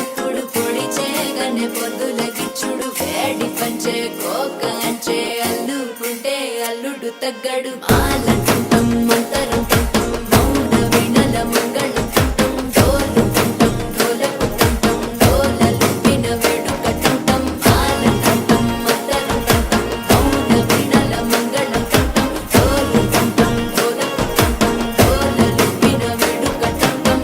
ఎప్పుడు పొడి చేయగానే పొద్దుల గిచ్చుడు వేడి పంచే కోక అంచే అల్లుకుంటే అల్లుడు తగ్గడు మాలంటుంటాం మంతరం తుంటాం మౌన వినల మంగళం తుంటాం డోలు తుంటాం డోలకు తుంటాం డోలలు విన వేడుక తుంటాం మాలంటుంటాం మంతరం తుంటాం మౌన వినల మంగళం తుంటాం డోలు తుంటాం డోలకు తుంటాం డోలలు విన వేడుక తుంటాం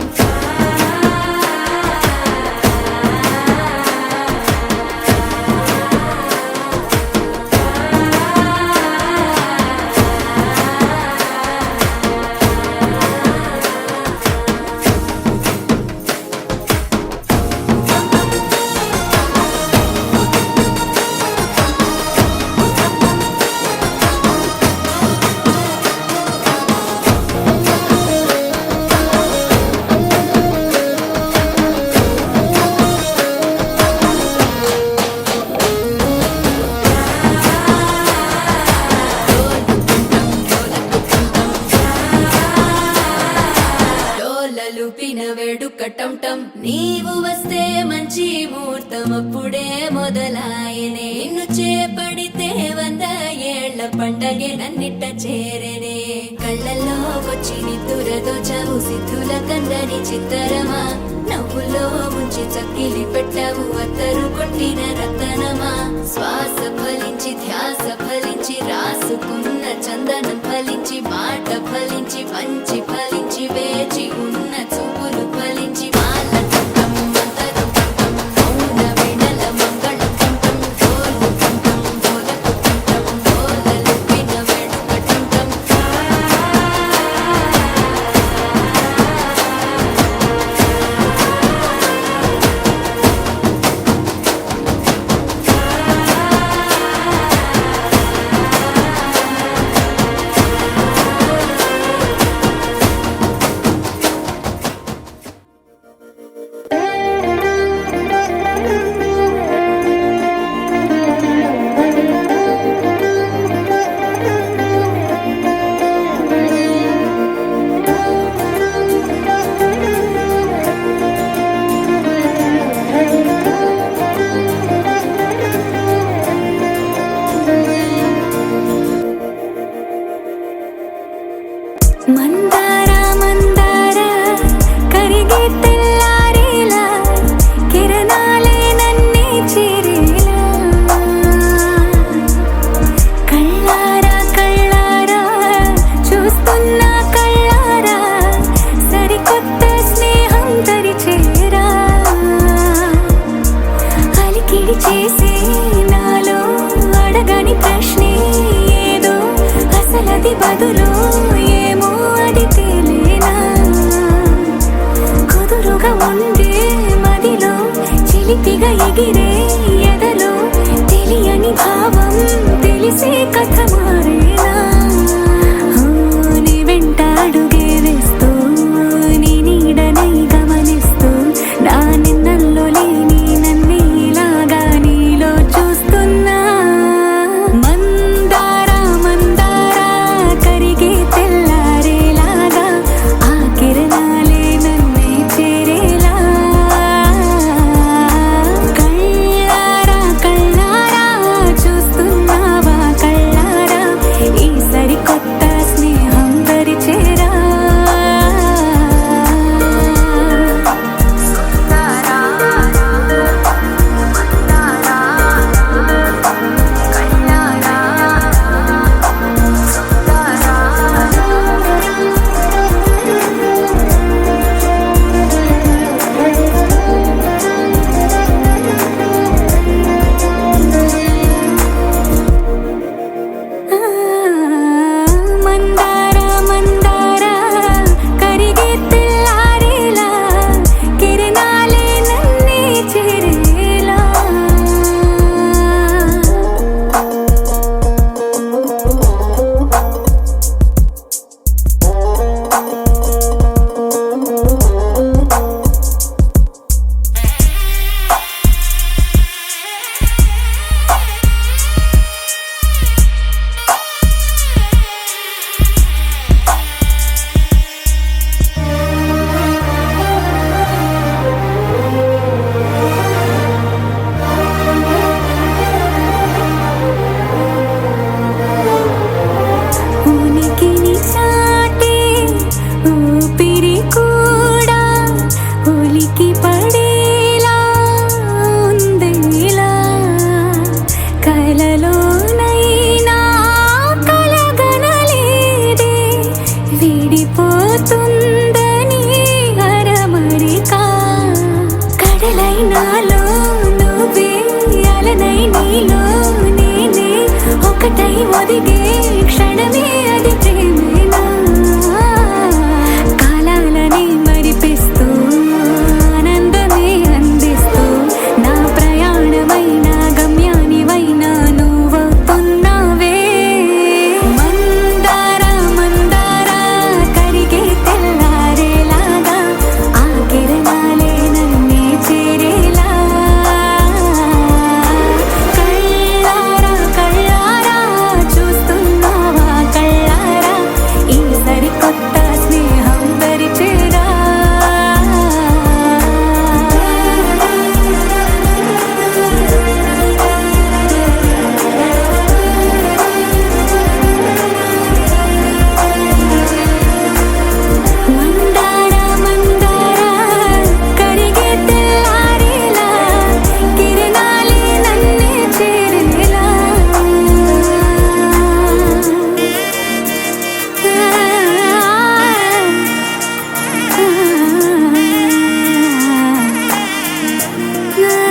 డోలలుపిన వేడుక టంటం నీవు వస్తే మంచి ముహూర్తం అప్పుడే మొదలాయనే నిన్ను చేపడితే 100 ఏళ్ల పండగే నన్నిట్ట చేరనే కళ్ళల్లో వచ్చి నిద్దురదోచావు సిద్ధుల కందని చిత్తరమా నవ్వులో ముంచి చక్కిలి పెట్టావు అత్తరు కొట్టిన రతనమా శ్వాస ఫలించి ధ్యాస ఫలించి రాసుకున్న చందనం ఫలించి మాట ఫలించి మంచి ఫలించి వేచి ఉన్న చూపులు ఫలించి మాలంటుంటాం మంతరం తుంటాం మౌన వినల మంగళం తుంటాం డోలు తుంటాం డోలకు తుంటాం డోలలు విన వేడుక తుంటాం మందార మందార కరిగే తెల్లారేలా కిరణాలే నన్నే చేరేలా కళ్ళారా కళ్ళారా చూస్తున్నా కళ్ళారా సరికొత్త స్నేహం తరిచేరా అలికిడి చేసే నాలో అడగని ప్రశ్నే ఏదో అసలది బదులు ఏమో అది తేలేనా కుదురుగా ఉండే మదిలో చిలిపిగా ఎగిరే ఎదలో తెలియని భావం తెలిసే కథ మారేనా నీ వెంట అడుగే వేస్తూ నీ నీడనై గమనిస్తూ నా నిన్నల్లో లేని నన్నే ఇలాగా నీలో చూస్తున్నా మందార మందార కరిగే తెల్లారేలాగా ఆ కిరణాలే నన్నే చేరేలా కళ్ళారా నా